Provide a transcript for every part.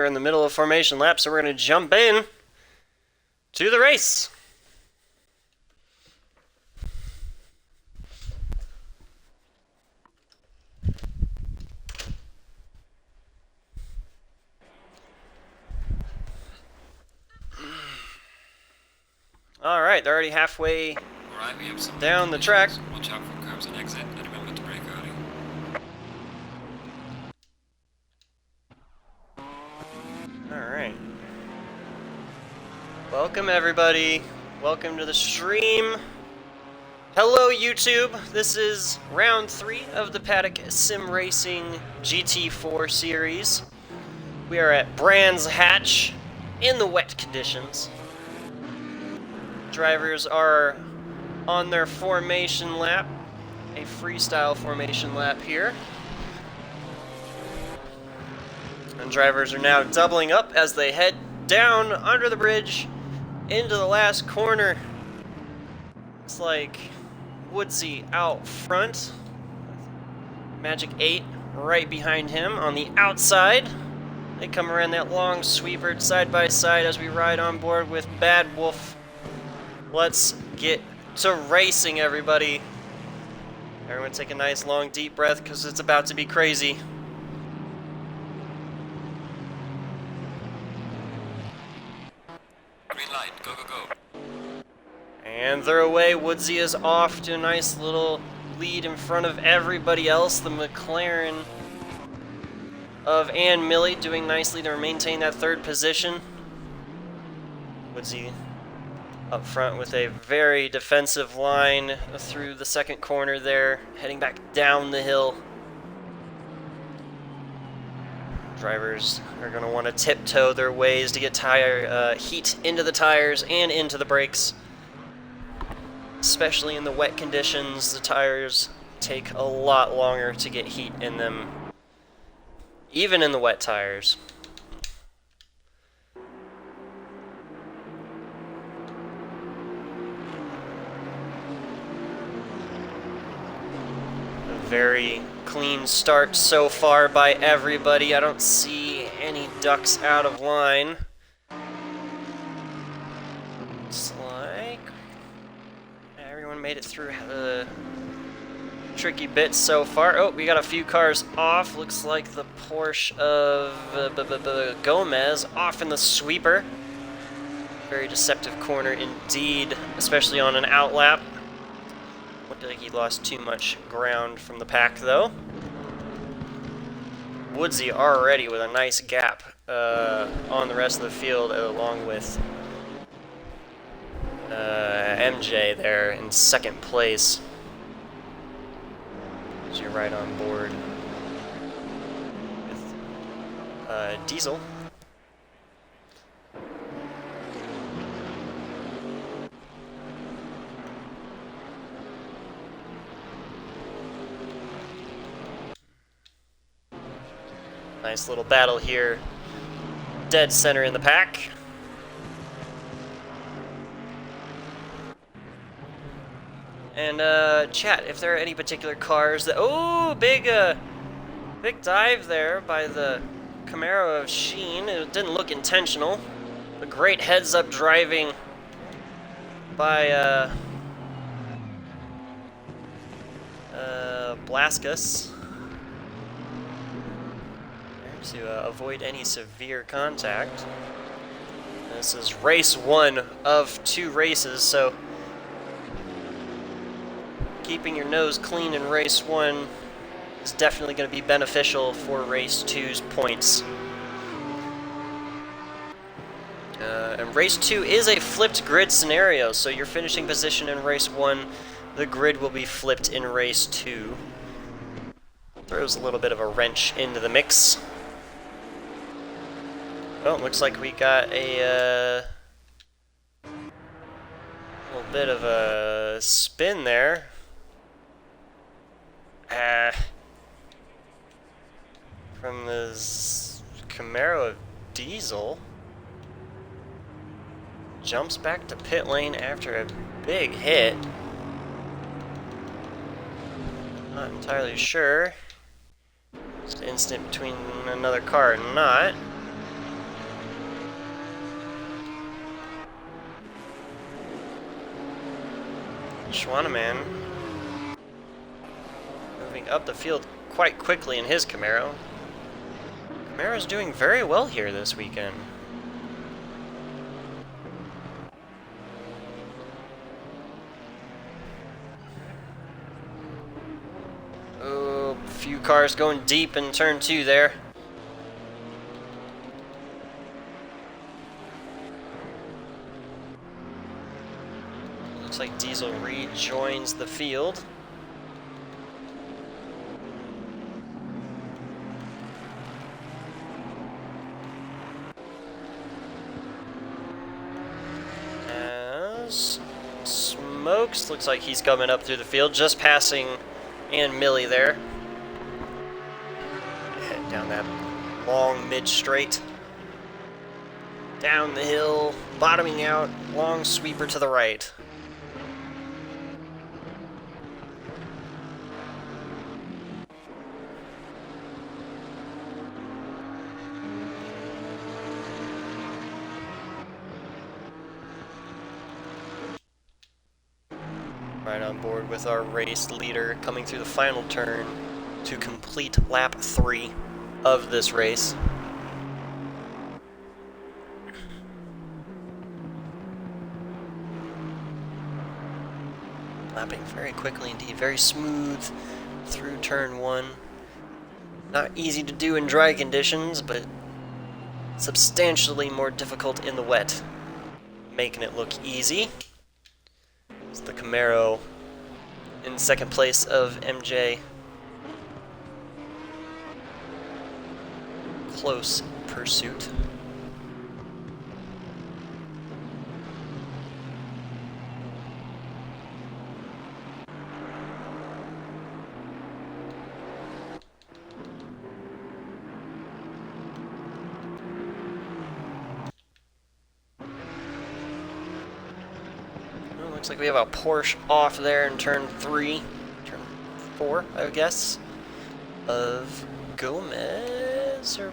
We're in the middle of formation lap, so we're going to jump in to the race. All right, they're already halfway down the track. Watch out for curbs and exit, and remember to brake early. Alright. Welcome everybody. Welcome to the stream. Hello YouTube. This is round 3 of the Paddock Sim Racing GT4 series. We are at Brands Hatch in the wet conditions. Drivers are on their formation lap. A freestyle formation lap here. And drivers are now doubling up as they head down under the bridge into the last corner. Looks like Woodsy out front. Magic 8 right behind him on the outside. They come around that long sweeper side by side as we ride on board with Bad Wolf. Let's get to racing, everybody. Everyone take a nice long deep breath because it's about to be crazy. Green light, go, go, go. And they're away. Woodsy is off to a nice little lead in front of everybody else. The McLaren of Ann Milley doing nicely to maintain that third position. Woodsy up front with a very defensive line through the second corner there, heading back down the hill. Drivers are going to want to tiptoe their ways to get tire heat into the tires and into the brakes. Especially in the wet conditions, the tires take a lot longer to get heat in them, even in the wet tires. A very clean start so far by everybody. I don't see any ducks out of line. Looks like everyone made it through the tricky bits so far. Oh, we got a few cars off. Looks like the Porsche of Gomez off in the sweeper. Very deceptive corner indeed, especially on an outlap. Looked like he lost too much ground from the pack, though. Woodsy already with a nice gap on the rest of the field, along with MJ there in second place. So you're right on board with Diesel. Nice little battle here. Dead center in the pack. And chat, if there are any particular cars that... Oh, big dive there by the Camaro of Sheen. It didn't look intentional. A great heads-up driving by Blaskus to avoid any severe contact. This is race 1 of 2 races, so keeping your nose clean in race 1 is definitely going to be beneficial for race 2's points. And race 2 is a flipped grid scenario, so your finishing position in race 1, the grid will be flipped in race 2. Throws a little bit of a wrench into the mix. Well, it looks like we got a little bit of a spin there. From this Camaro of Diesel. Jumps back to pit lane after a big hit. Not entirely sure. Just instant between another car and not. Schwaneman moving up the field quite quickly in his Camaro. Camaro's doing very well here this weekend. Oh, a few cars going deep in turn 2 there. Looks like Diesel rejoins the field. As Smokes looks like he's coming up through the field, just passing and Millie there. Head down that long mid-straight. Down the hill, bottoming out, long sweeper to the right. Right on board with our race leader coming through the final turn to complete lap 3 of this race. Lapping very quickly indeed, very smooth through turn 1. Not easy to do in dry conditions, but substantially more difficult in the wet. Making it look easy. It's the Camaro in second place of MJ. Close pursuit. Looks like we have a Porsche off there in turn 3, turn 4, I guess, of Gomez or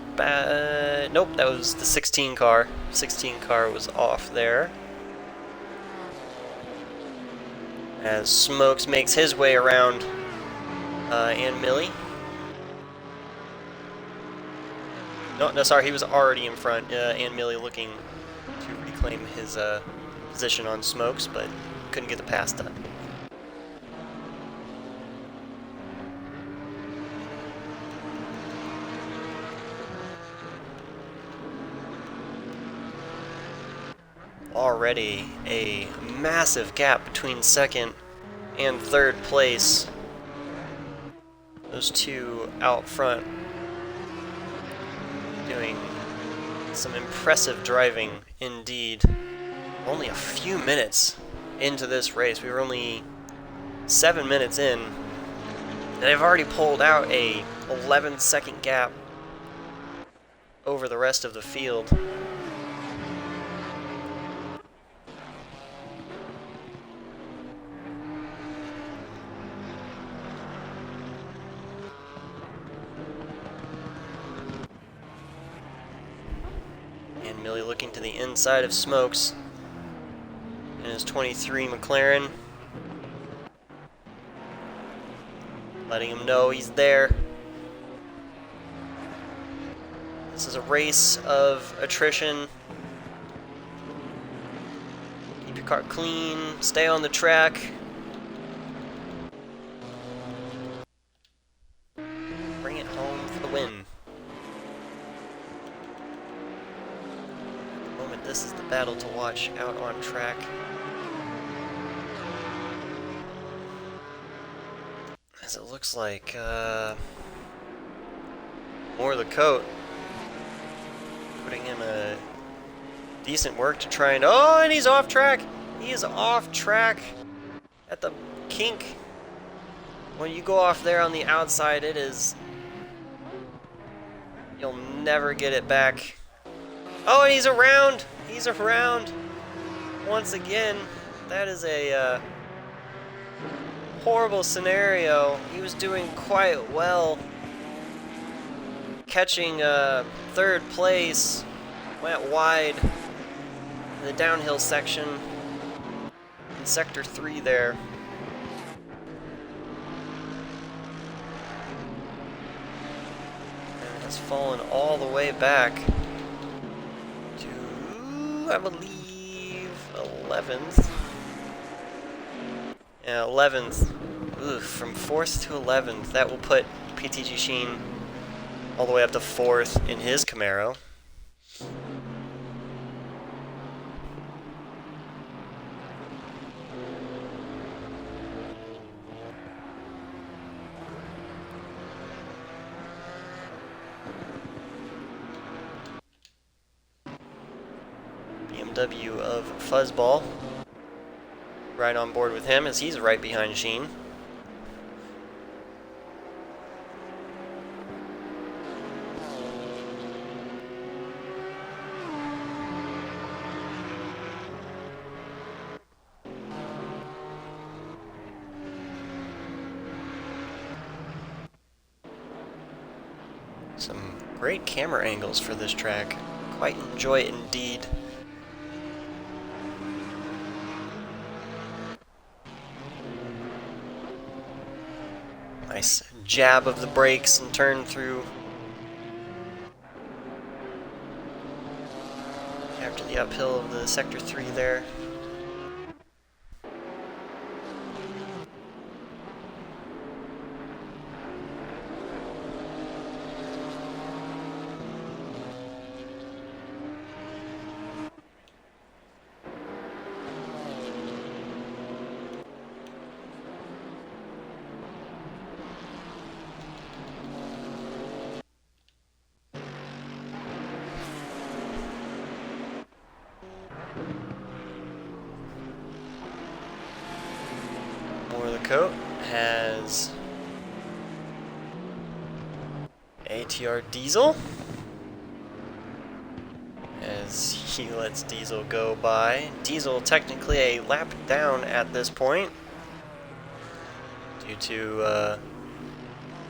nope, that was the 16 car. 16 car was off there. As Smokes makes his way around and Millie. No, sorry, he was already in front. And Millie looking to reclaim his position on Smokes, but couldn't get the pass done. Already a massive gap between second and third place. Those two out front doing some impressive driving indeed. Only a few minutes into this race. We were only 7 minutes in, and they've already pulled out a 11-second gap over the rest of the field. And Millie looking to the inside of Smokes in his 23 McLaren, letting him know he's there. This is a race of attrition. Keep your car clean, stay on the track. Bring it home for the win. At the moment, this is the battle to watch out on track. As it looks like more of the coat putting in a decent work to try and and he's off track. He is off track at the kink. When you go off there on the outside, it is, you'll never get it back. Oh, and he's around. He's around once again. That is a horrible scenario. He was doing quite well, catching third place, went wide in the downhill section in sector 3 there. has fallen all the way back to, I believe, 11th. Yeah, 11th. Ooh, from 4th to 11th. That will put PTG Sheen all the way up to 4th in his Camaro. BMW of Fuzzball right on board with him as he's right behind Sheen. Some great camera angles for this track. Quite enjoy it indeed. Nice jab of the brakes and turn through. After the uphill of the Sector 3 there. Coat has ATR Diesel as he lets Diesel go by. Diesel technically a lap down at this point due to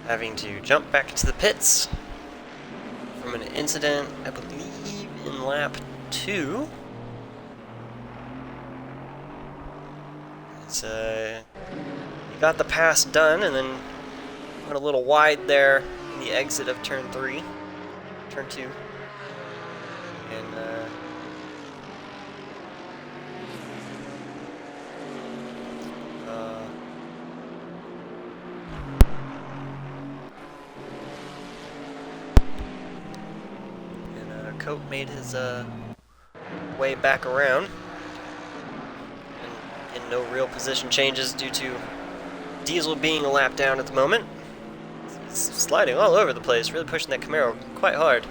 having to jump back into the pits from an incident, I believe, in lap 2. It's he got the pass done and then went a little wide there in the exit of turn 3, turn 2, and Coat made his way back around, and in no real position changes due to Diesel being a lap down at the moment. He's sliding all over the place, really pushing that Camaro quite hard.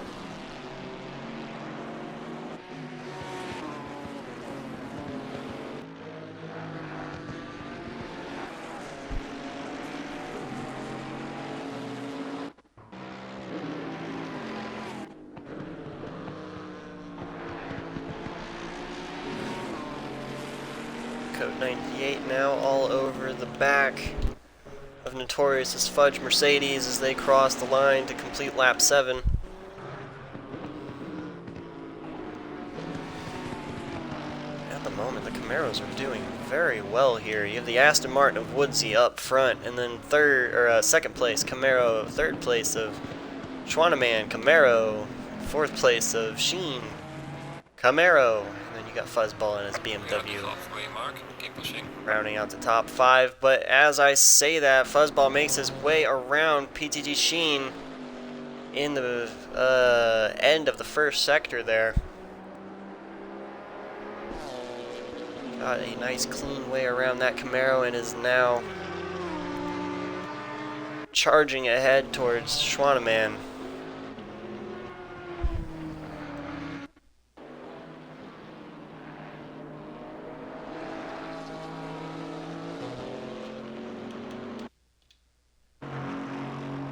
Code 98 now all over the back of Notorious's Fudge Mercedes as they cross the line to complete lap 7. At the moment, the Camaros are doing very well here. You have the Aston Martin of Woodsy up front, and then second place Camaro, third place of Schwaneman, Camaro, fourth place of Sheen, Camaro, and then you got Fuzzball and his BMW. Rounding out the top 5, but as I say that, Fuzzball makes his way around PTG Sheen in the end of the first sector there. Got a nice clean way around that Camaro and is now charging ahead towards Schwaneman.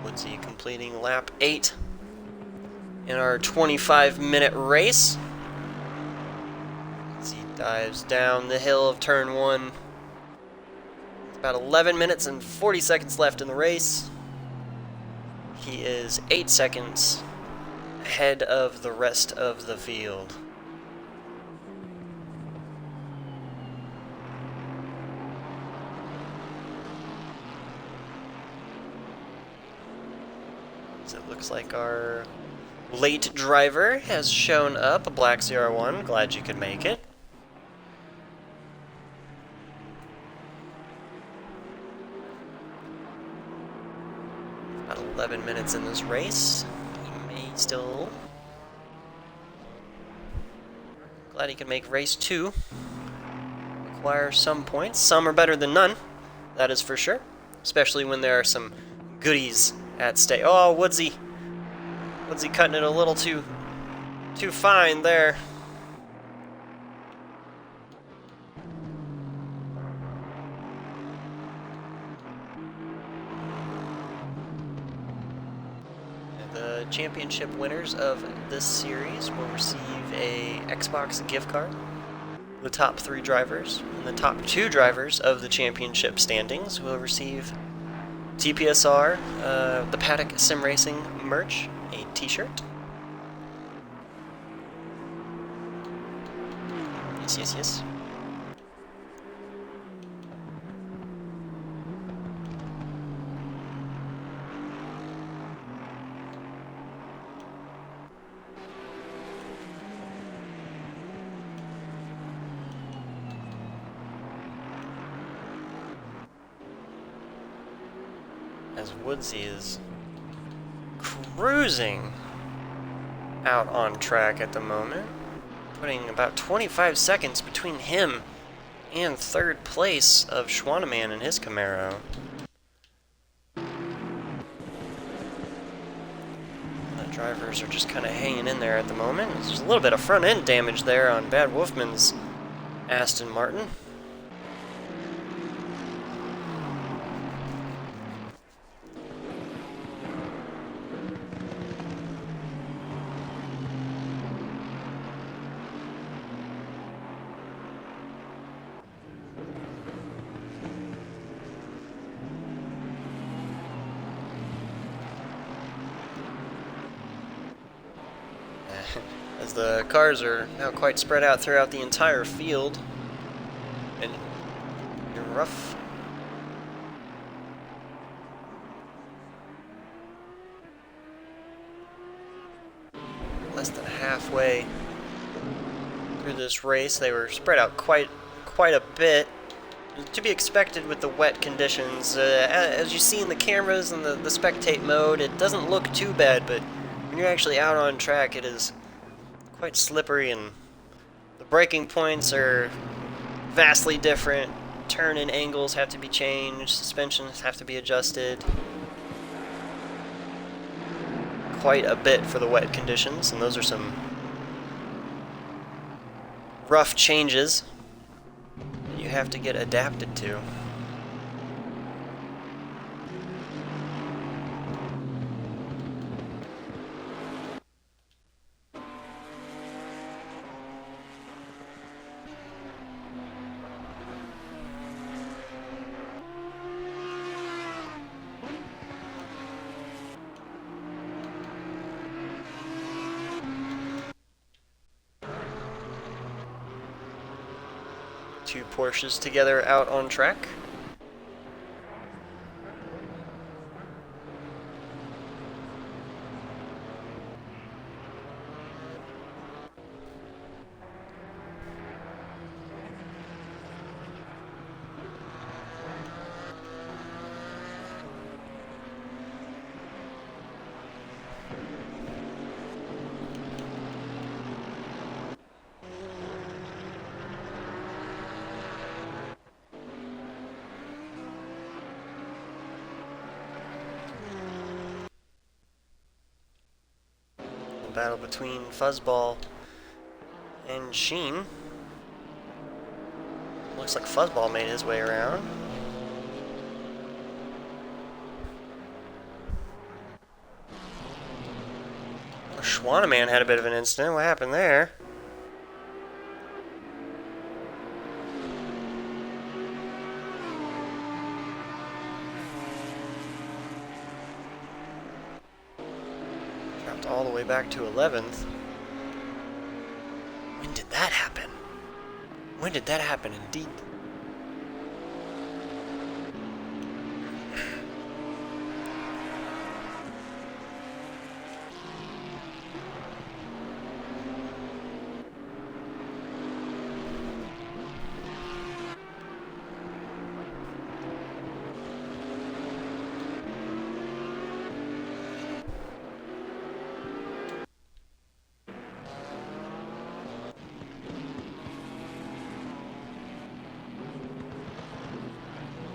Woodsy completing lap 8 in our 25-minute race. As he dives down the hill of turn 1. It's about 11 minutes and 40 seconds left in the race. He is 8 seconds ahead of the rest of the field. It looks Looks like our late driver has shown up, a black CR1. Glad you could make it. About 11 minutes in this race. He may still... Glad he could make race 2. Require some points. Some are better than none, that is for sure. Especially when there are some goodies at stake. Oh, Woodsy cutting it a little too fine there. The championship winners of this series will receive a Xbox gift card. The top 3 drivers and the top 2 drivers of the championship standings will receive TPSR, the Paddock Sim Racing merch, a t-shirt. Yes. As Woodsy is cruising out on track at the moment, putting about 25 seconds between him and third place of Schwaneman in his Camaro. The drivers are just kind of hanging in there at the moment. There's a little bit of front end damage there on Bad Wolfman's Aston Martin. As the cars are now quite spread out throughout the entire field. And you're rough. Less than halfway through this race, they were spread out quite a bit. To be expected with the wet conditions. As you see in the cameras and the spectate mode, it doesn't look too bad, but when you're actually out on track, it is quite slippery, and the braking points are vastly different. Turn-in angles have to be changed, suspensions have to be adjusted. Quite a bit for the wet conditions, and those are some rough changes that you have to get adapted to. Two Porsches together out on track. Battle between Fuzzball and Sheen. Looks like Fuzzball made his way around. Schwaneman had a bit of an incident. What happened there? All the way back to 11th. When did that happen? When did that happen indeed?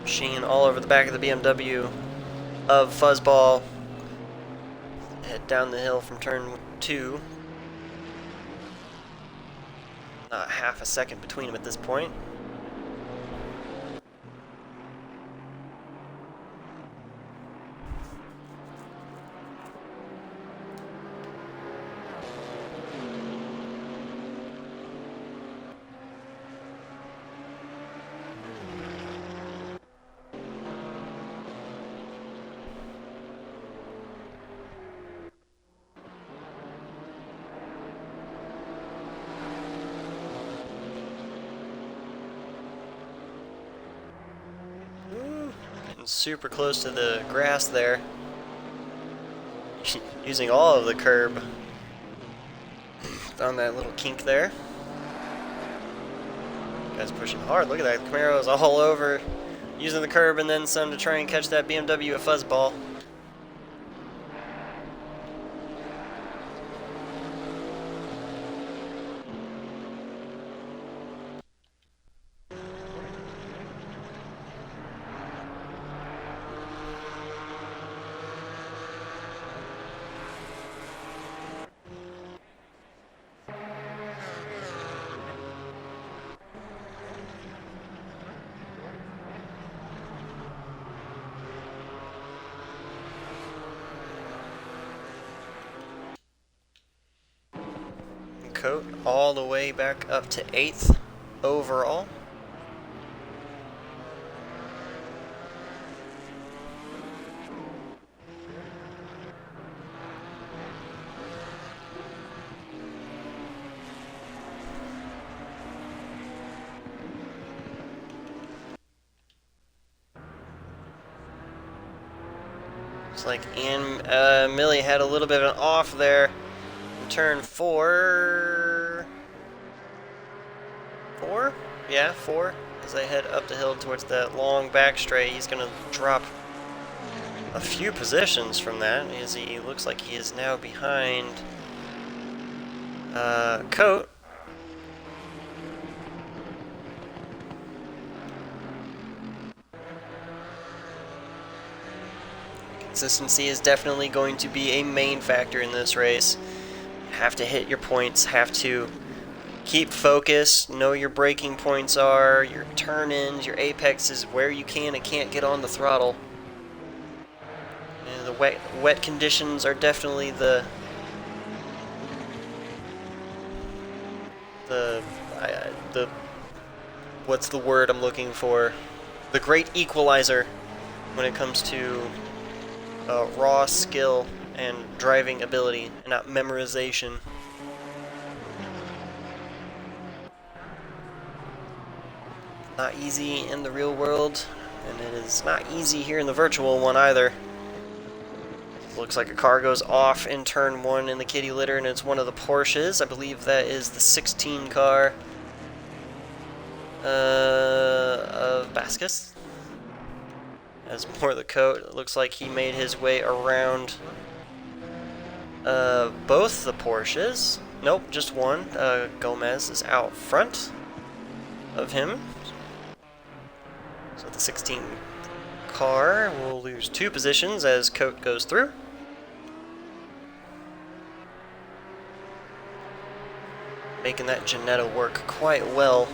Sheen all over the back of the BMW of Fuzzball. Head down the hill from turn 2. Not half a second between them at this point. Super close to the grass there. Using all of the curb on that little kink there. Guy's pushing hard. Look at that. Camaro's all over, using the curb and then some to try and catch that BMW a fuzzball. Coat all the way back up to 8th overall. Looks like Ian Millie had a little bit of an off there. Turn 4. 4? Yeah, 4. As they head up the hill towards that long back straight, he's going to drop a few positions from that, as he looks like he is now behind Coat. Consistency is definitely going to be a main factor in this race. Have to hit your points, have to keep focused, know your braking points are, your turn-ins, your apexes, where you can and can't get on the throttle. And the wet conditions are definitely the what's the word I'm looking for? The great equalizer when it comes to raw skill and driving ability, and not memorization. Not easy in the real world, and it is not easy here in the virtual one either. Looks like a car goes off in turn 1 in the kitty litter, and it's one of the Porsches. I believe that is the 16 car of Bascus. As more of the Coat, it looks like he made his way around both the Porsches. Nope, just one. Gomez is out front of him. So the 16 car will lose 2 positions as Coat goes through. Making that Ginetta work quite well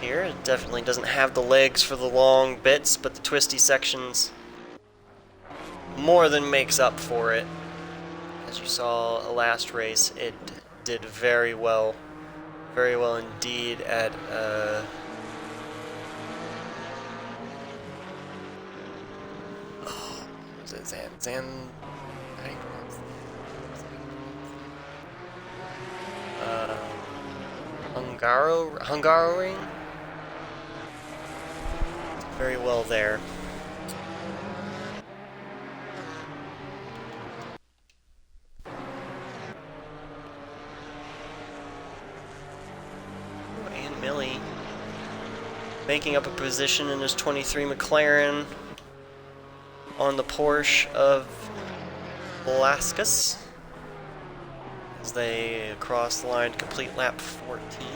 here. It definitely doesn't have the legs for the long bits, but the twisty sections more than makes up for it. As you saw last race, it did very well indeed at is it Zan? How do you pronounce that? Hungaroring? Very well there. And Millie making up a position in his 23 McLaren on the Porsche of Velasquez as they cross the line to complete lap 14.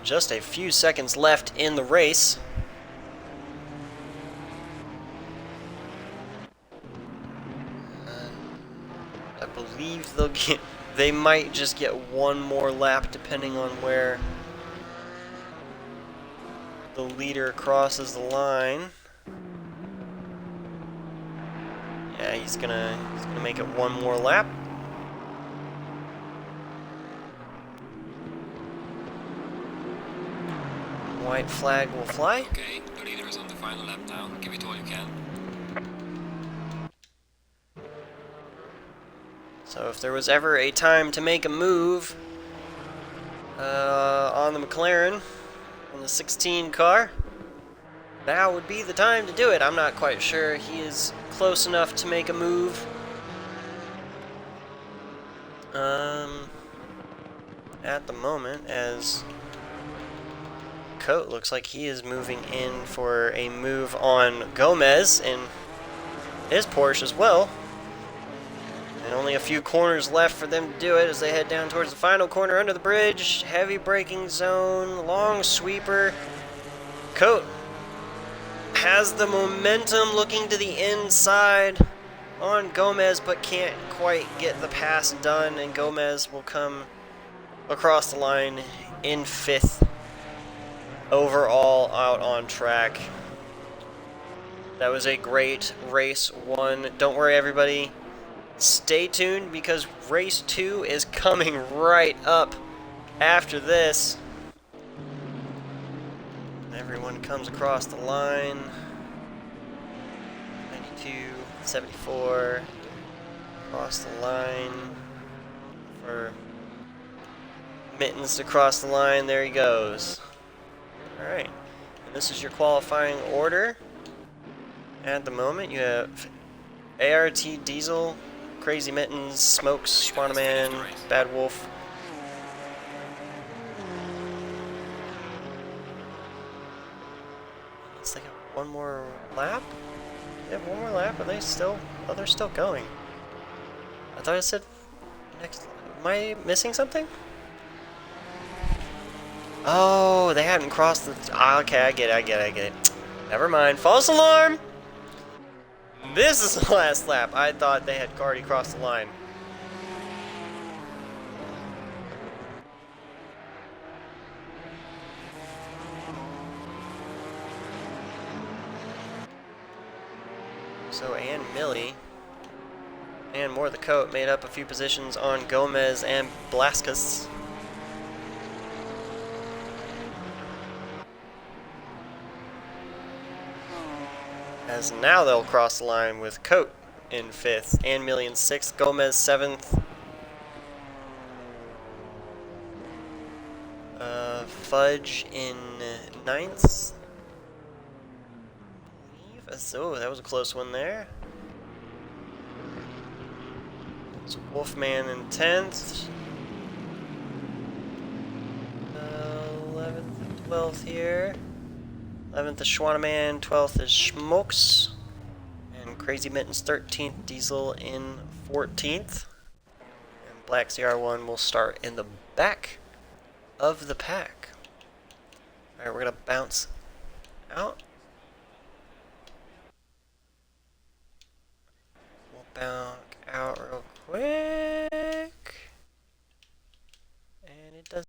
just a few seconds left in the race. I believe they might just get one more lap depending on where the leader crosses the line. Yeah, he's gonna make it one more lap. White flag will fly. Okay, the leader is on the final lap now. Give it all you can. So if there was ever a time to make a move on the McLaren, on the 16 car, now would be the time to do it. I'm not quite sure he is close enough to make a move. At the moment, as Coat looks like he is moving in for a move on Gomez in his Porsche as well. And only a few corners left for them to do it as they head down towards the final corner under the bridge. Heavy braking zone, long sweeper. Coat has the momentum looking to the inside on Gomez, but can't quite get the pass done, and Gomez will come across the line in 5th overall out on track. That was a great race 1. Don't worry, everybody. Stay tuned because race 2 is coming right up after this. Everyone comes across the line. 92, 74. Across the line for Mittens to cross the line. There he goes. Alright. And this is your qualifying order. At the moment, you have ART Diesel, Crazy Mittens, Smokes, Schwanneman, Bad Wolf. It's like one more lap? They have one more lap? Are they still? Oh, they're still going. I thought I said next. Am I missing something? Oh, they hadn't crossed the. Okay, I get it. Never mind. False alarm! This is the last lap. I thought they had already crossed the line. So, and Millie, and more the Coat made up a few positions on Gomez and Blaskus. As now they'll cross the line with Coat in 5th, and Millie in 6th, Gomez 7th. Fudge in 9th. Oh, that was a close one there. It's Wolfman in 10th. 11th and 12th here. 11th is Schwanneman, 12th is Schmokes. And Crazy Mittens 13th, Diesel in 14th. And Black CR1 will start in the back of the pack. Alright, we're going to bounce out. We'll back out real quick. And it does.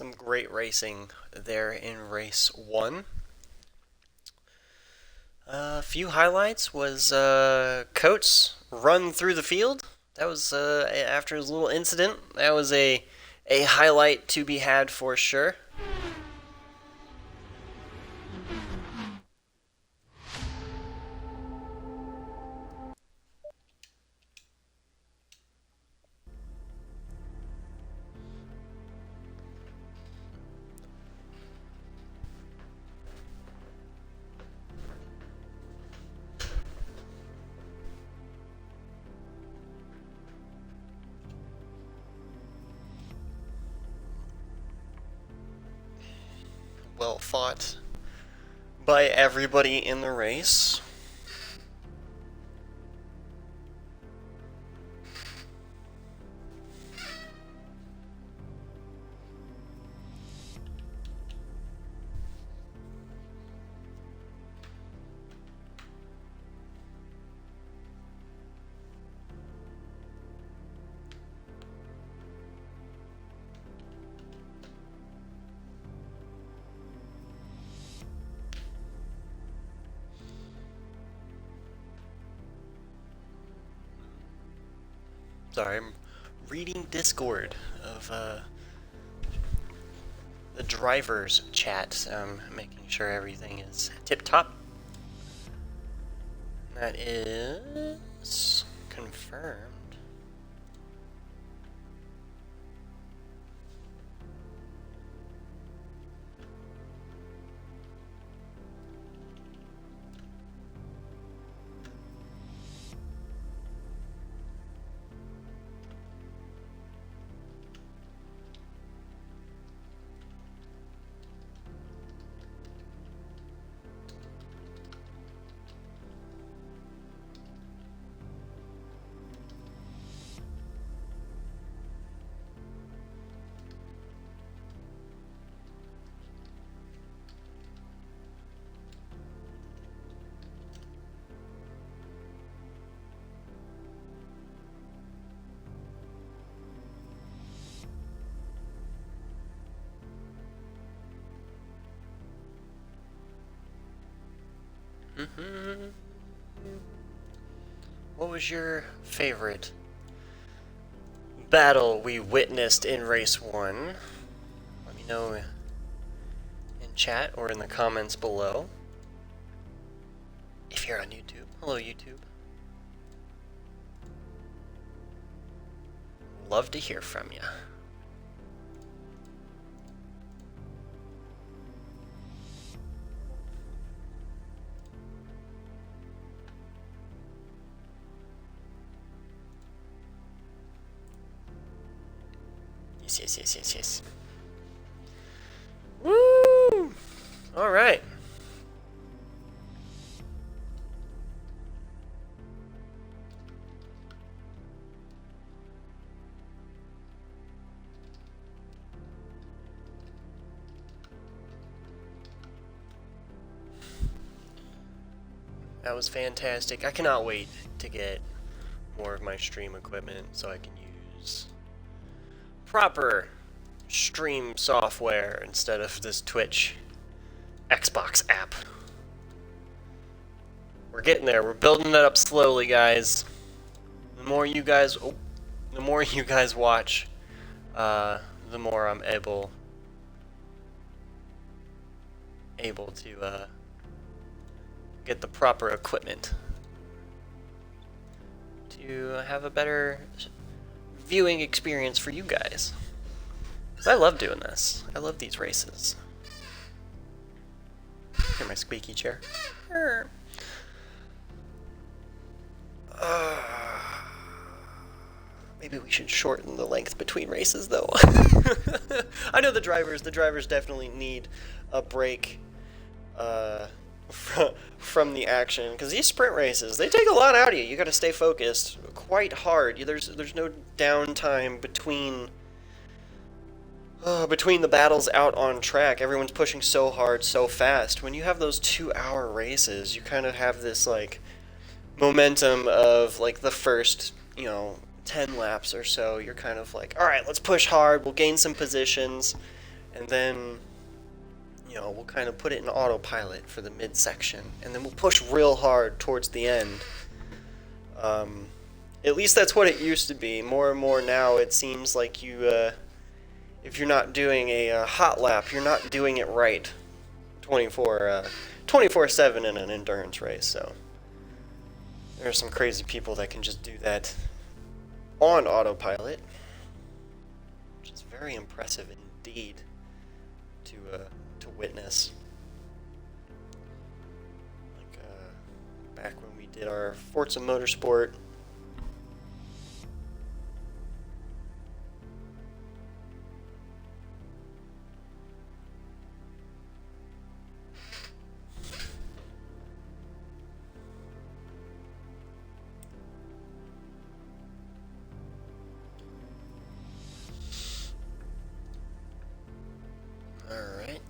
Some great racing there in race 1. A few highlights was Coates' run through the field. That was after his little incident. That was a highlight to be had for sure. Well fought by everybody in the race. Sorry, I'm reading Discord of the drivers chat, making sure everything is tip-top. That is confirmed. What was your favorite battle we witnessed in race 1? Let me know in chat or in the comments below. If you're on YouTube. Hello, YouTube. Love to hear from you. Yes. Woo! All right. That was fantastic. I cannot wait to get more of my stream equipment so I can use proper stream software instead of this Twitch Xbox app. We're getting there. We're building it up slowly, guys. The more you guys watch, the more I'm able to get the proper equipment to have a better viewing experience for you guys. Because I love doing this. I love these races. Hear my squeaky chair. Maybe we should shorten the length between races, though. I know the drivers definitely need a break from the action, because these sprint races, they take a lot out of you. You got to stay focused quite hard. There's no downtime between the battles out on track. Everyone's pushing so hard, so fast. When you have those 2-hour races, you kind of have this like momentum of like the first 10 laps or so. You're kind of like, all right, let's push hard. We'll gain some positions, and then, you know, we'll kind of put it in autopilot for the midsection, and then we'll push real hard towards the end. At least that's what it used to be. More and more now, it seems like if you're not doing a hot lap, you're not doing it right 24/7 in an endurance race. So there are some crazy people that can just do that on autopilot, which is very impressive indeed to witness. Like back when we did our Forza Motorsport. Alright.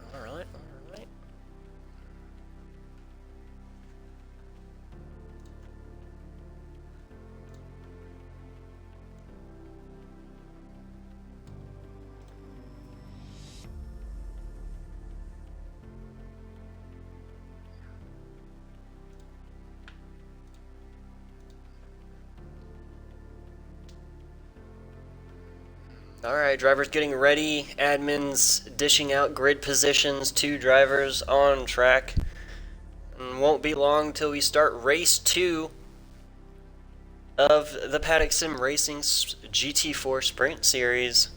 Alright, drivers getting ready, admins dishing out grid positions to drivers on track. And won't be long till we start race 2 of the Paddock Sim Racing GT4 Sprint Series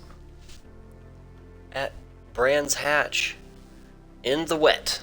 at Brands Hatch in the wet.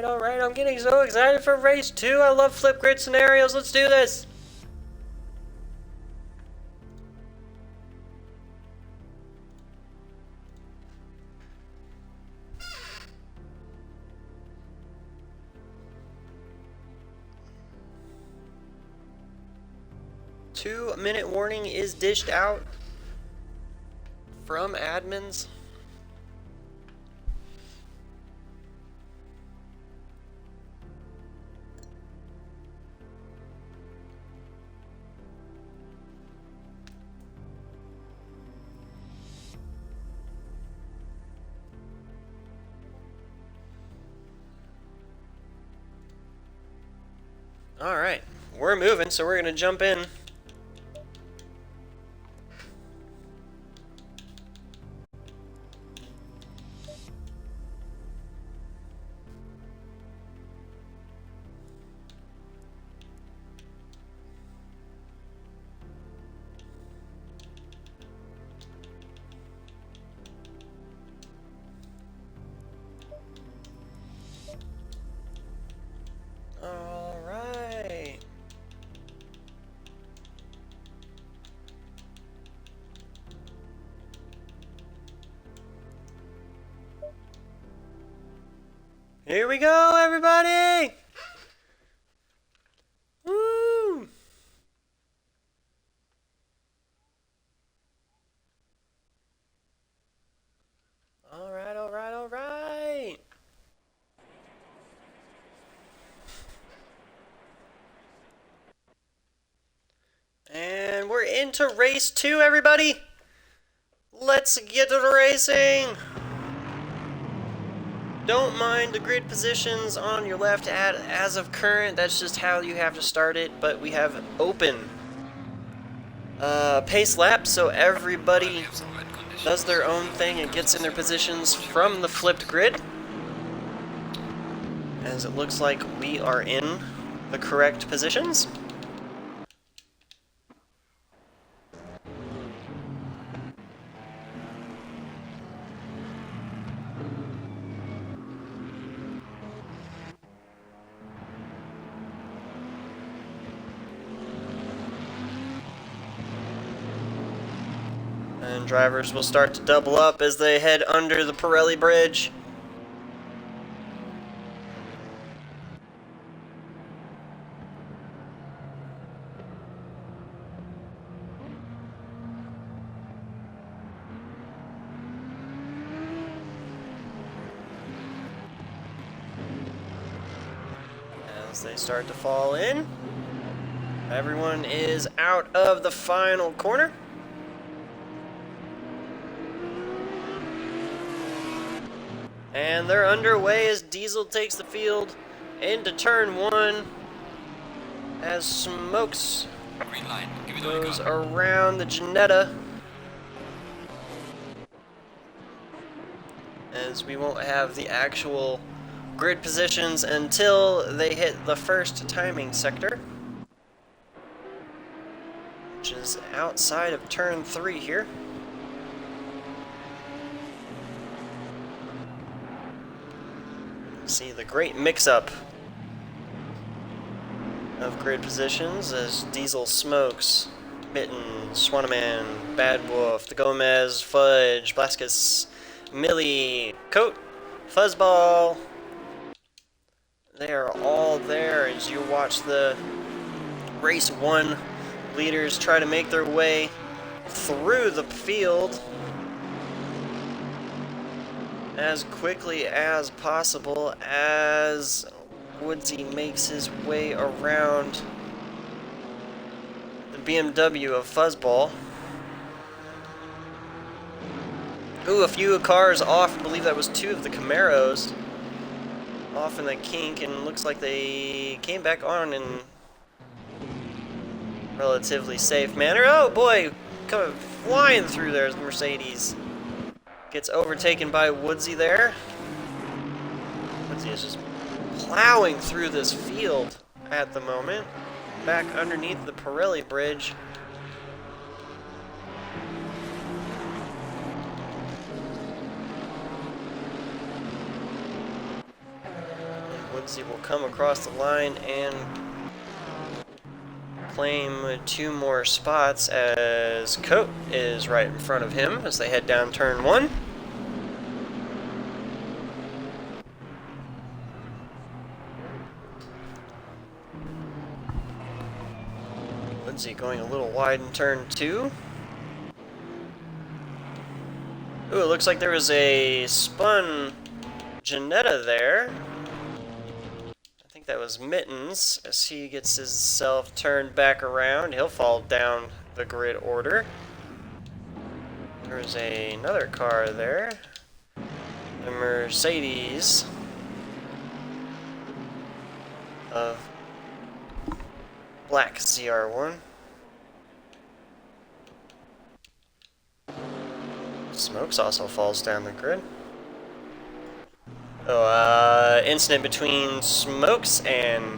Alright, I'm getting so excited for race 2. I love flip grid scenarios. Let's do this. Two-minute warning is dished out from admins. Alright, we're moving, so we're going to jump in. Alright. Here we go, everybody! Woo! Alright. And we're into race 2, everybody! Let's get to the racing! Don't mind the grid positions on your left as of current. That's just how you have to start it. But we have open pace laps, so everybody does their own thing and gets in their positions from the flipped grid. As it looks like we are in the correct positions. And drivers will start to double up as they head under the Pirelli bridge. As they start to fall in, everyone is out of the final corner. And they're underway as Diesel takes the field into turn 1 as Smokes Green line. Give it all you goes got. around the Ginetta. As we won't have the actual grid positions until they hit the first timing sector, which is outside of turn 3 here. See the great mix-up of grid positions as Diesel, Smokes, Mitten, Swanaman, Bad Wolf, the Gomez, Fudge, Blaskus, Millie, Coat, Fuzzball. They are all there as you watch the race 1 leaders try to make their way through the field as quickly as possible as Woodsy makes his way around the BMW of Fuzzball. Ooh, a few cars off. I believe that was 2 of the Camaros off in the kink, and looks like they came back on in relatively safe manner. Oh boy, coming flying through there's the Mercedes. Gets overtaken by Woodsy there. Woodsy is just plowing through this field at the moment. Back underneath the Pirelli bridge. And Woodsy will come across the line and claim 2 more spots as Coat is right in front of him as they head down turn 1. Woodsy going a little wide in turn 2. Ooh, it looks like there was a spun Ginetta there. That was Mittens as he gets himself turned back around. He'll fall down the grid order. There's another car there. The Mercedes of Black ZR1. Smokes also falls down the grid. Oh, incident between Smokes and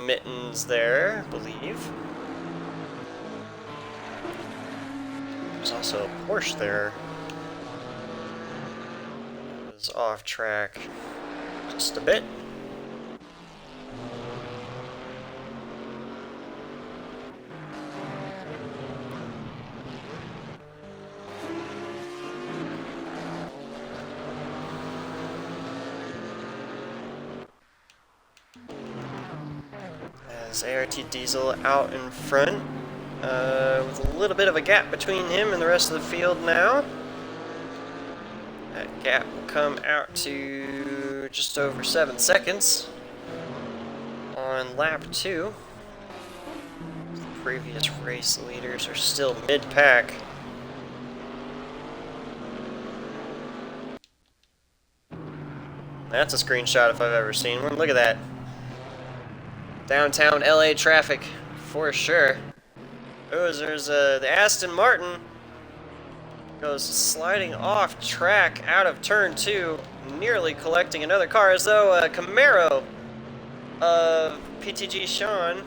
Mittens there, I believe. There's also a Porsche there. It was off track just a bit. ART Diesel out in front with a little bit of a gap between him and the rest of the field now. That gap will come out to just over 7 seconds on lap 2. The previous race leaders are still mid-pack. That's a screenshot if I've ever seen one. Look at that. Downtown LA traffic, for sure. Oh, there's the Aston Martin goes sliding off track out of turn 2, nearly collecting another car, as though a Camaro of PTG Sean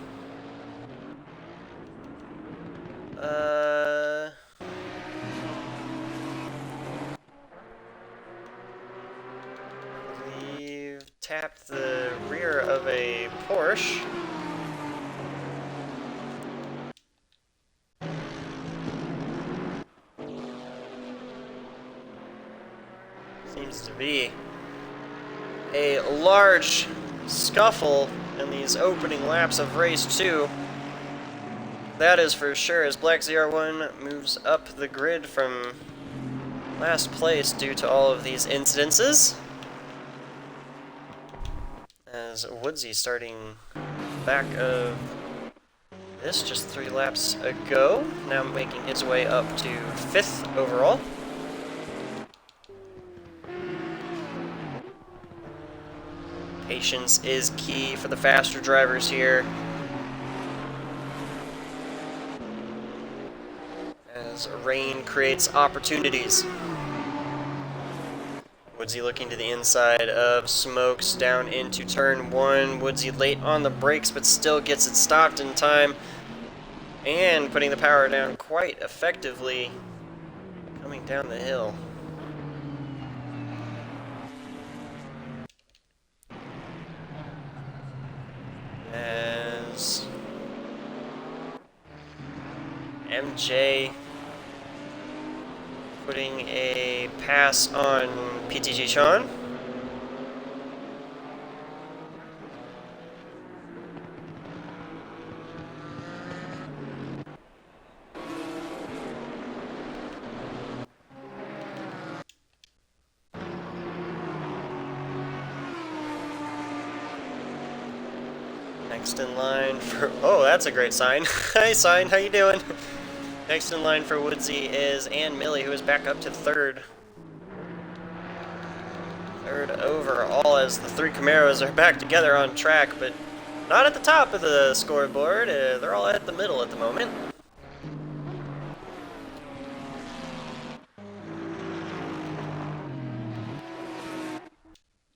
tapped the rear of a Porsche. Seems to be a large scuffle in these opening laps of race 2. That is for sure, as Black ZR1 moves up the grid from last place due to all of these incidences. As Woodsy starting back of this just 3 laps ago, now making his way up to 5th overall. Patience is key for the faster drivers here, as rain creates opportunities. Woodsy looking to the inside of Smokes down into turn 1. Woodsy late on the brakes, but still gets it stopped in time, and putting the power down quite effectively coming down the hill. As MJ putting a pass on PTG Sean. Next in line for, oh, that's a great sign. Hi, sign, how you doing? Next in line for Woodsy is Ann Millie, who is back up to 3rd. 3rd overall, as the 3 Camaros are back together on track, but not at the top of the scoreboard. They're all at the middle at the moment.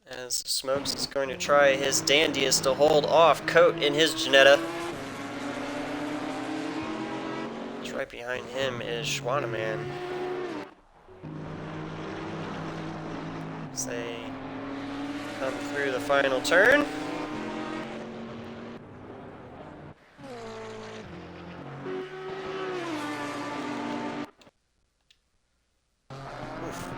As Smokes is going to try his dandiest to hold off Coat in his Janetta. Right behind him is Schwaneman. As they come through the final turn. Oof.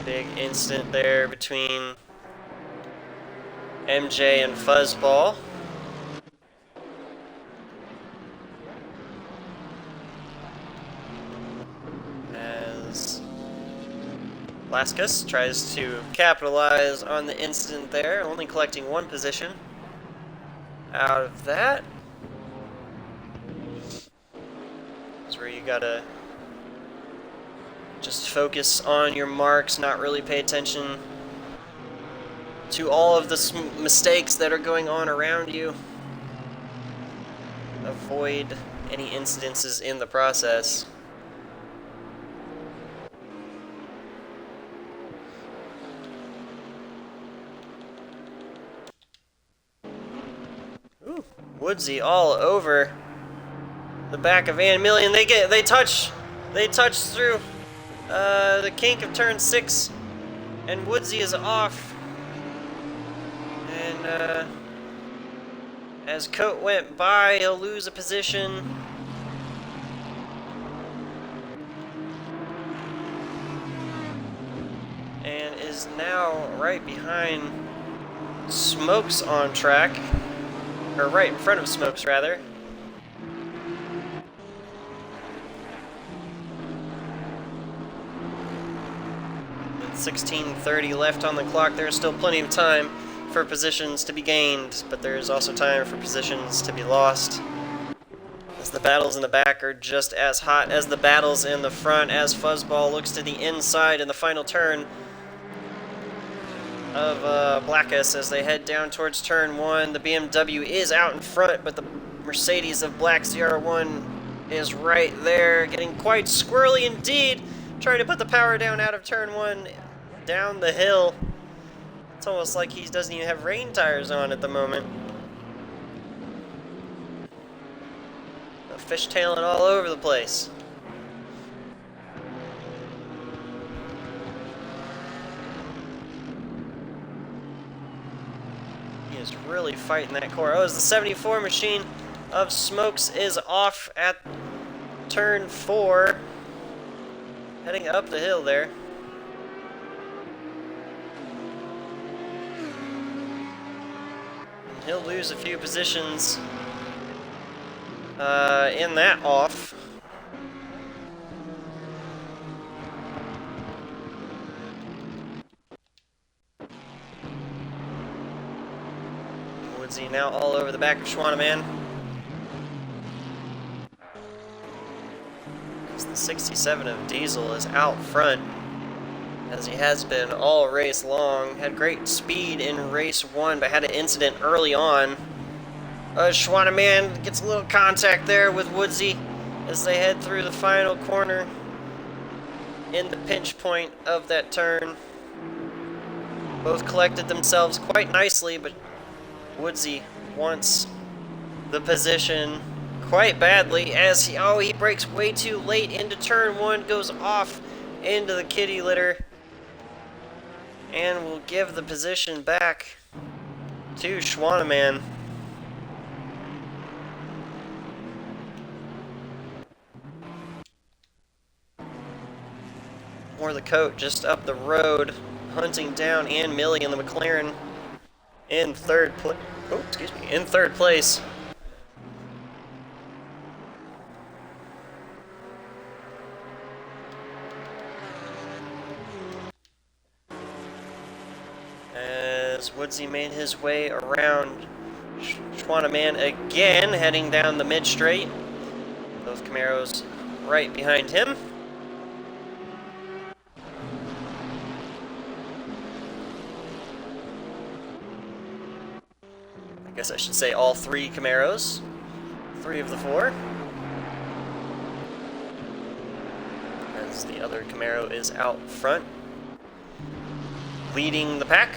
Big incident there between MJ and Fuzzball. Laskus tries to capitalize on the incident there, only collecting 1 position out of that. That's where you gotta just focus on your marks, not really pay attention to all of the mistakes that are going on around you. Avoid any incidences in the process. Woodsy all over the back of Ann Millie, and they touch through the kink of turn 6, and Woodsy is off. And as Coat went by, he'll lose a position. And is now right behind Smokes on track. Or right in front of Smokes, rather. With 16:30 left on the clock, there's still plenty of time for positions to be gained, but there's also time for positions to be lost, as the battles in the back are just as hot as the battles in the front, as Fuzzball looks to the inside in the final turn of Blackus as they head down towards turn 1. The BMW is out in front, but the Mercedes of Black ZR1 is right there, getting quite squirrely indeed, trying to put the power down out of turn 1 down the hill. It's almost like he doesn't even have rain tires on at the moment. Fishtailing all over the place. He is really fighting that corner. Oh, as the 74 machine of Smokes is off at turn 4. heading up the hill there. And he'll lose a few positions in that off. Woodsy now all over the back of Schwannemann. The 67 of Diesel is out front, as he has been all race long. Had great speed in race 1, but had an incident early on. Schwannemann gets a little contact there with Woodsy as they head through the final corner in the pinch point of that turn. Both collected themselves quite nicely, but Woodsy wants the position quite badly as he brakes way too late into turn 1, goes off into the kitty litter, and will give the position back to Schwannemann. Or the coat just up the road, hunting down Ann Milley in the McLaren in third place. As Woodsy made his way around Schwannemann again, heading down the mid-straight. Both Camaros right behind him. I guess I should say all 3 Camaros. 3 of the 4. As the other Camaro is out front, leading the pack.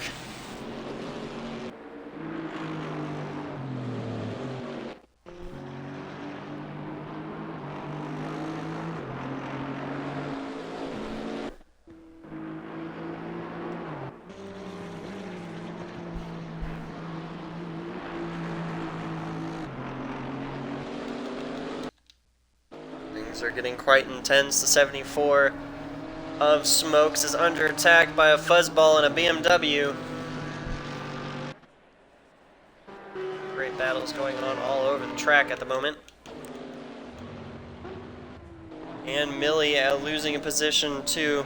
Things are getting quite intense. The 74 of Smokes is under attack by a fuzzball and a BMW. Great battles going on all over the track at the moment. And Milley losing a position to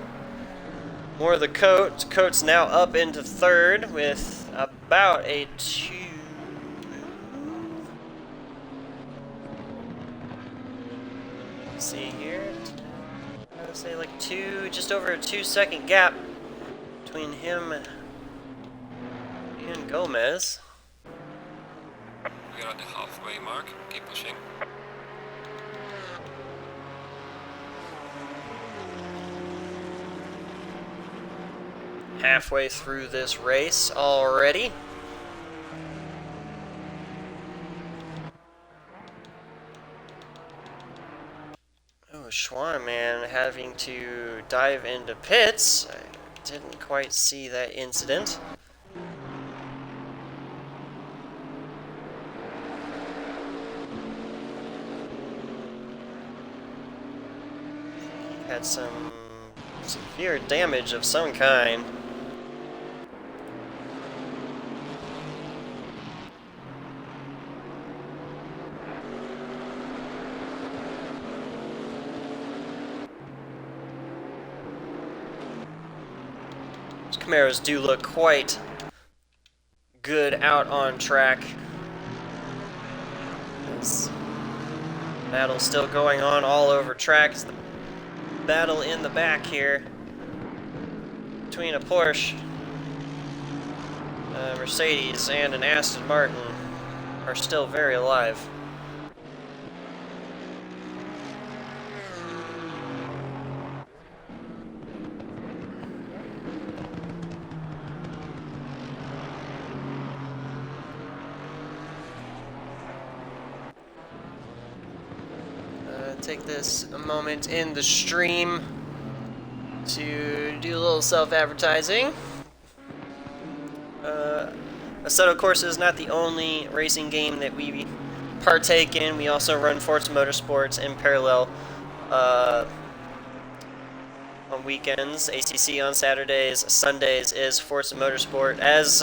more of the Coat. Coat's now up into third with about a 2. Let's see here. I would say like just over a 2-second gap between him and Gomez. We're at the halfway mark. Keep pushing. Halfway through this race already. Oh, Schwannemann having to dive into pits. I didn't quite see that incident. He had some severe damage of some kind. Camaros do look quite good out on track. This battle still going on all over track. It's the battle in the back here between a Porsche, a Mercedes, and an Aston Martin are still very alive. Take this a moment in the stream to do a little self-advertising. Assetto Corsa is not the only racing game that we partake in. We also run Forza Motorsports in parallel on weekends, ACC on Saturdays, Sundays is Forza Motorsport. As,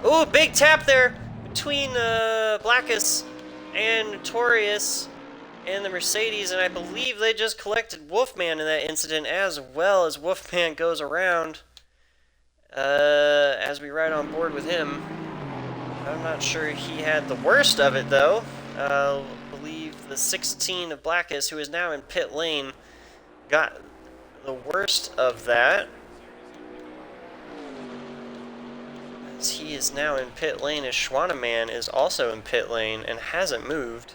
ooh, big tap there between Blackus and Notorious and the Mercedes, and I believe they just collected Wolfman in that incident as well, as Wolfman goes around as we ride on board with him. I'm not sure he had the worst of it, though. I believe the 16 of Blackus, who is now in pit lane, got the worst of that. As he is now in pit lane, as Schwaneman is also in pit lane and hasn't moved.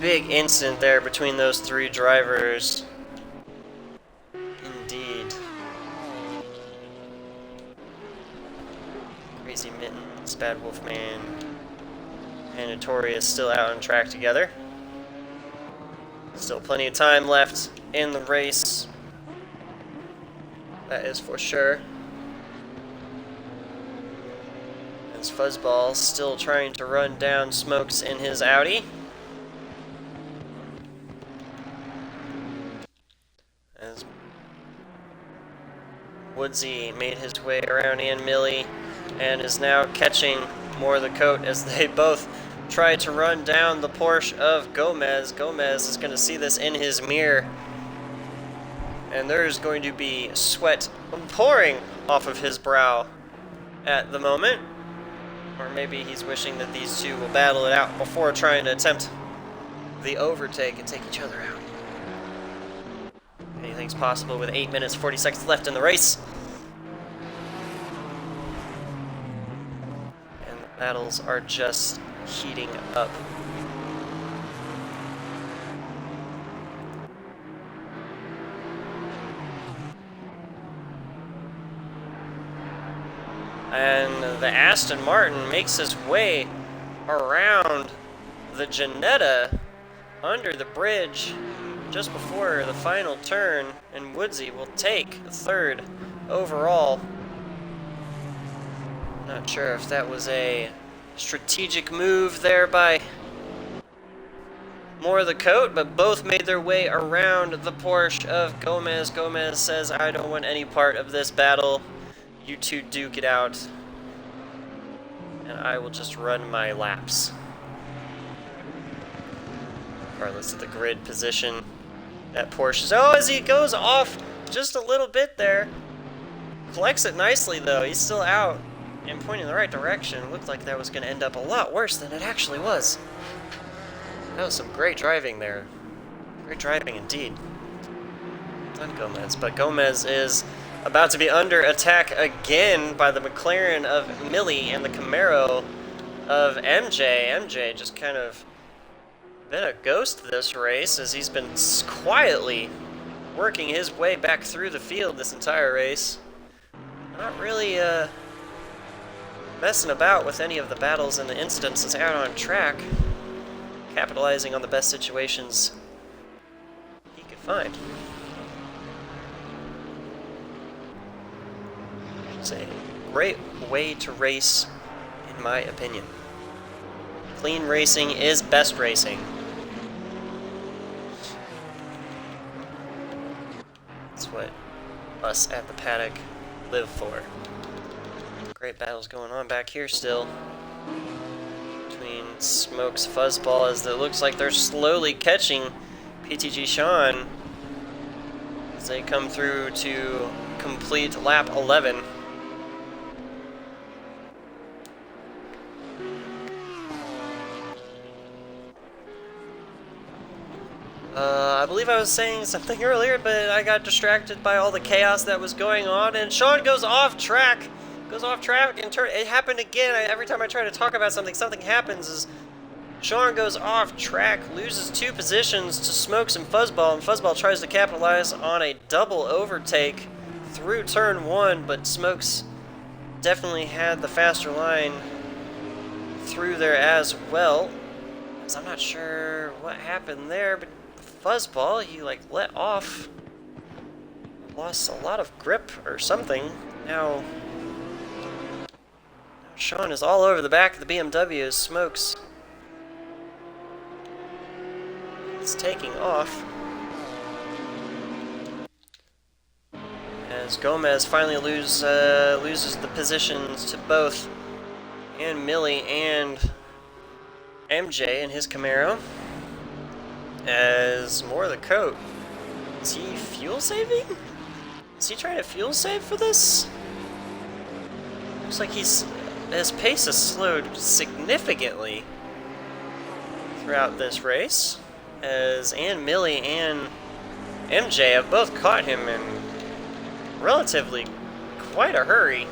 Big incident there between those three drivers. Indeed. Crazy Mittens, Bad Wolfman, and Notorious still out on track together. Still plenty of time left in the race. That is for sure. As Fuzzball still trying to run down Smokes in his Audi. As Woodsy made his way around Ian Millie and is now catching more of the coat as they both try to run down the Porsche of Gomez. Gomez is going to see this in his mirror, and there's going to be sweat pouring off of his brow at the moment. Or maybe he's wishing that these two will battle it out before trying to attempt the overtake and take each other out. Anything's possible with 8 minutes, 40 seconds left in the race. And the battles are just heating up. And the Aston Martin makes his way around the Ginetta under the bridge just before the final turn, and Woodsy will take third overall. Not sure if that was a strategic move there by more of the coat, but both made their way around the Porsche of Gomez. Gomez says, I don't want any part of this battle. You two duke it out, and I will just run my laps. Regardless of the grid position that Porsche is. Oh, as he goes off just a little bit there. Collects it nicely, though. He's still out and pointing in the right direction. Looked like that was going to end up a lot worse than it actually was. That was some great driving there. Great driving indeed. On Gomez, but Gomez is about to be under attack again by the McLaren of Millie and the Camaro of MJ. MJ just kind of been a ghost this race as he's been quietly working his way back through the field this entire race. Not really messing about with any of the battles and the incidences out on track, capitalizing on the best situations he could find. It's a great way to race, in my opinion. Clean racing is best racing. That's what us at the Paddock live for. Great battles going on back here still between Smokes Fuzzball, as it looks like they're slowly catching PTG Sean as they come through to complete lap 11. I believe I was saying something earlier, but I got distracted by all the chaos that was going on, and Sean goes off track. And it happened again. Every time I try to talk about something, something happens. As Sean goes off track, loses 2 positions to Smokes and Fuzzball, and Fuzzball tries to capitalize on a double overtake through turn 1, but Smokes definitely had the faster line through there as well. So I'm not sure what happened there, but Fuzzball, he like let off lost a lot of grip or something. Now Sean is all over the back of the BMW as Smokes is taking off. As Gomez finally loses the positions to both and Millie and MJ in his Camaro. As more of the coat. Is he fuel saving? Is he trying to fuel save for this? Looks like his pace has slowed significantly throughout this race. As Millie and MJ have both caught him in relatively quite a hurry.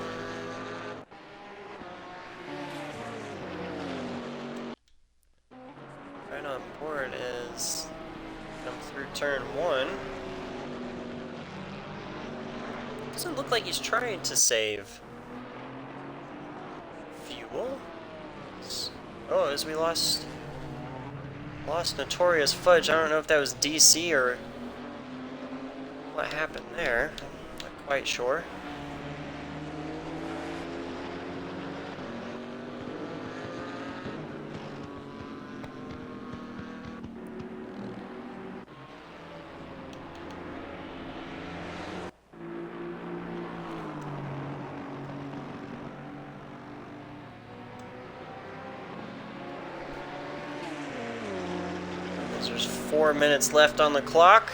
Right on board as come through turn 1. Doesn't look like he's trying to save fuel. Oh, as we lost Notorious Fudge. I don't know if that was DC or what happened there. I'm not quite sure. There's 4 minutes left on the clock.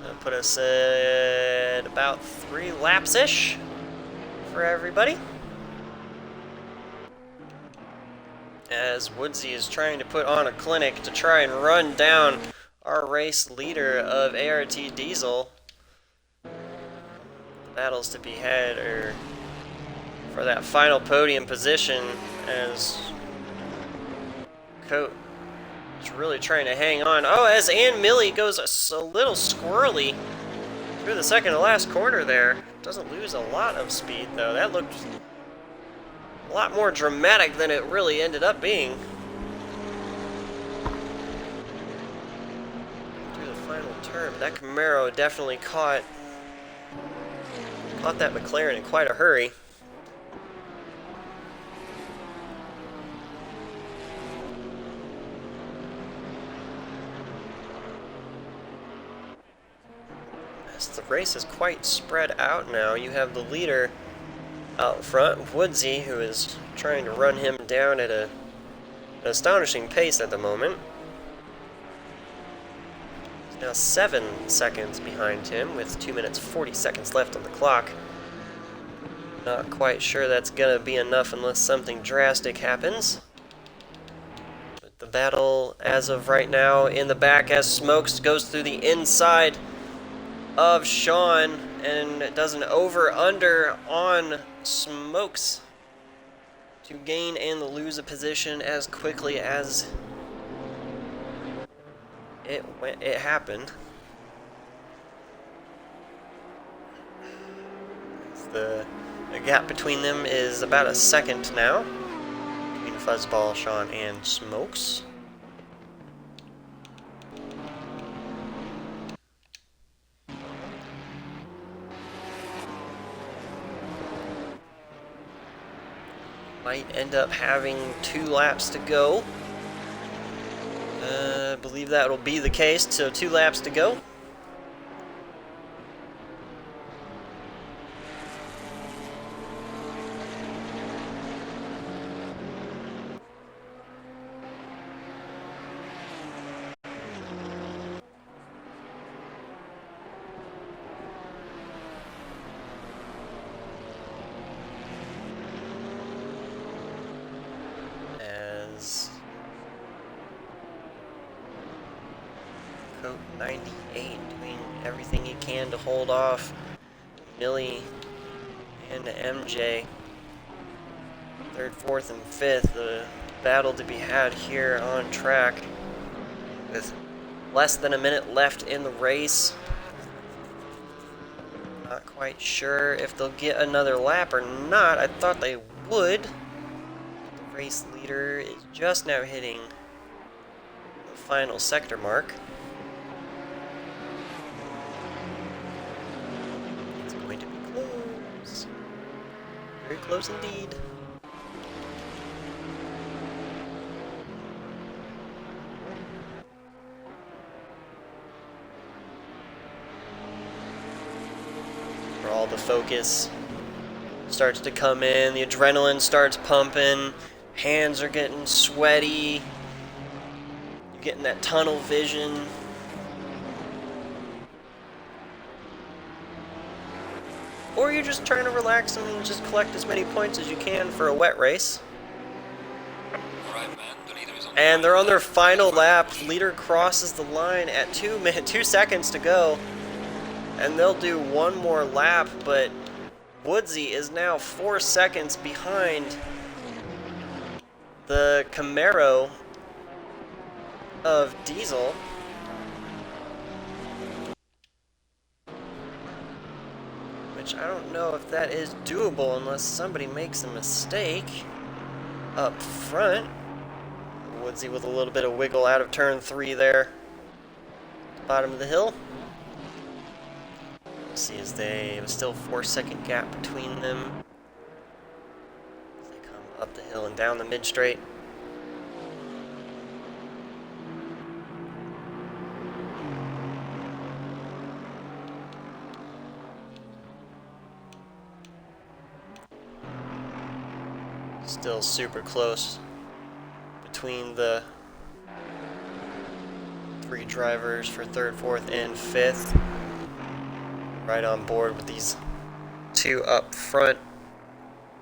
That'll put us at about 3 laps-ish for everybody. As Woodsy is trying to put on a clinic to try and run down our race leader of ART Diesel. The battles to be had are for that final podium position as Coat is really trying to hang on. Oh, as Millie goes a little squirrely through the second to last corner there. Doesn't lose a lot of speed though. That looked a lot more dramatic than it really ended up being. Through the final turn, that Camaro definitely caught that McLaren in quite a hurry. The race is quite spread out now. You have the leader out front, Woodsy, who is trying to run him down at an astonishing pace at the moment. He's now 7 seconds behind him with 2 minutes 40 seconds left on the clock. Not quite sure that's gonna be enough unless something drastic happens. But the battle as of right now in the back as Smokes goes through the inside of Sean and does an over-under on Smokes to gain and lose a position as quickly as it happened. The gap between them is about a second now between Fuzzball, Sean, and Smokes. Might end up having 2 laps to go. I believe that will be the case, so 2 laps to go. Coat 98 doing everything he can to hold off Millie and MJ. 3rd, 4th, and 5th. The battle to be had here on track with less than a minute left in the race. Not quite sure if they'll get another lap or not. I thought they would. The race leader is just now hitting the final sector mark. Very close indeed. Where all the focus starts to come in, the adrenaline starts pumping, hands are getting sweaty, you're getting that tunnel vision. Or you're just trying to relax and just collect as many points as you can for a wet race. Alright, man. The leader is on And they're on their final lap. Leader crosses the line at 2 seconds to go. And they'll do one more lap, but Woodsy is now 4 seconds behind the Camaro of Diesel. Which I don't know if that is doable unless somebody makes a mistake up front. Woodsy with a little bit of wiggle out of turn 3 there. Bottom of the hill. We'll see as they have still 4-second gap between them. As they come up the hill and down the mid straight. Still super close between the 3 drivers for 3rd, 4th, and 5th. Right on board with these 2 up front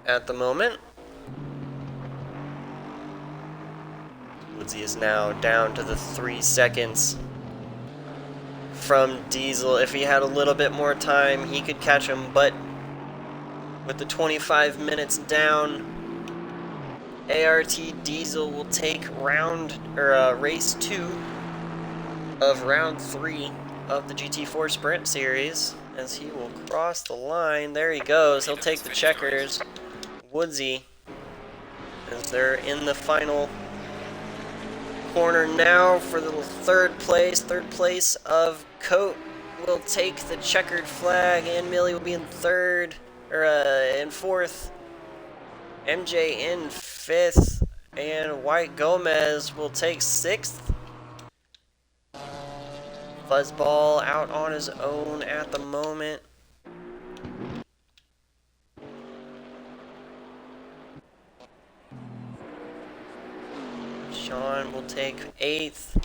at the moment. Woodsy is now down to the 3 seconds from Diesel. If he had a little bit more time, he could catch him, but with the 25 minutes down, ART Diesel will take race 2 of round 3 of the GT4 Sprint Series as he will cross the line. There he goes. He'll take the checkers. Woodsy, as they're in the final corner now for the 3rd place. 3rd place of Coat will take the checkered flag, and Millie will be in 3rd, or in 4th. MJ in 5th, and White Gomez will take 6th. Fuzzball out on his own at the moment. Sean will take 8th.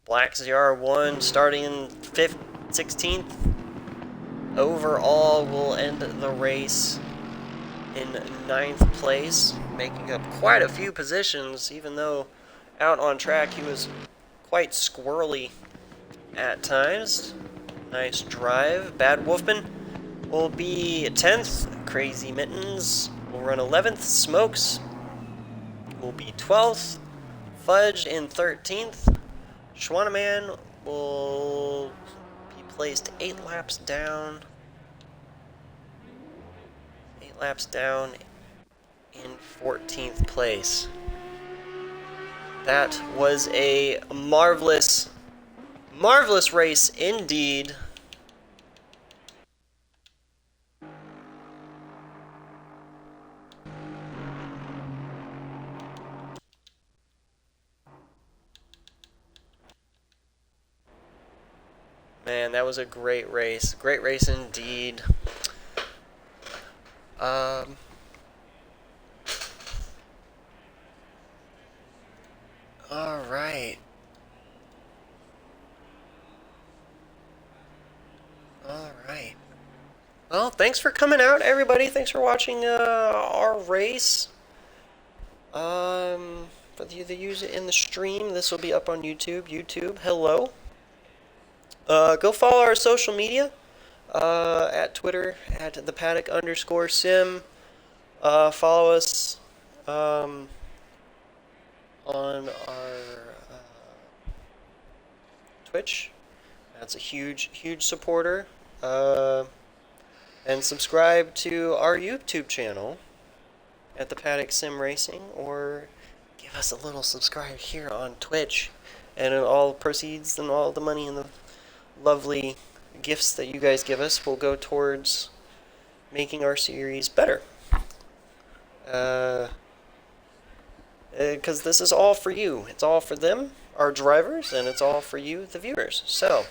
Black ZR1 starting in 5th, 16th. Overall will end the race in 9th place, making up quite a few positions, even though out on track he was quite squirrely at times. Nice drive. Bad Wolfman will be 10th. Crazy Mittens will run 11th. Smokes will be 12th. Fudge in 13th. Schwanneman will be placed 8 laps down. 8 laps down in 14th place. That was a marvelous race indeed. Man, that was a great race. Great race indeed. All right. Alright. Well, thanks for coming out, everybody. Thanks for watching our race. For you that use it in the stream, this will be up on YouTube. YouTube, hello. Go follow our social media. At Twitter, at the Paddock_sim. Follow us on our Twitch. That's a huge supporter. And subscribe to our YouTube channel at the Paddock Sim Racing, or give us a little subscribe here on Twitch. And all proceeds and all the money and the lovely gifts that you guys give us will go towards making our series better. Because this is all for you. It's all for them, our drivers, and it's all for you, the viewers. So,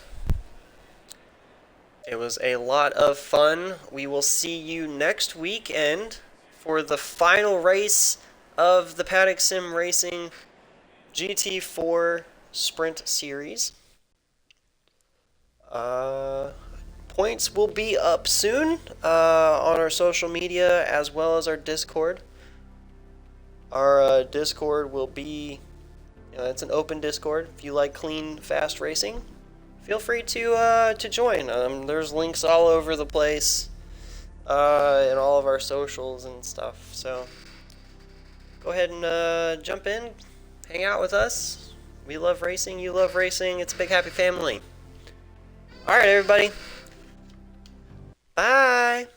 it was a lot of fun. We will see you next weekend for the final race of the Paddock Sim Racing GT4 Sprint Series. Points will be up soon on our social media as well as our Discord. Our Discord will be, it's an open Discord. If you like clean, fast racing, feel free to join. There's links all over the place in all of our socials and stuff. So go ahead and jump in, hang out with us. We love racing. You love racing. It's a big happy family. All right, everybody. Bye.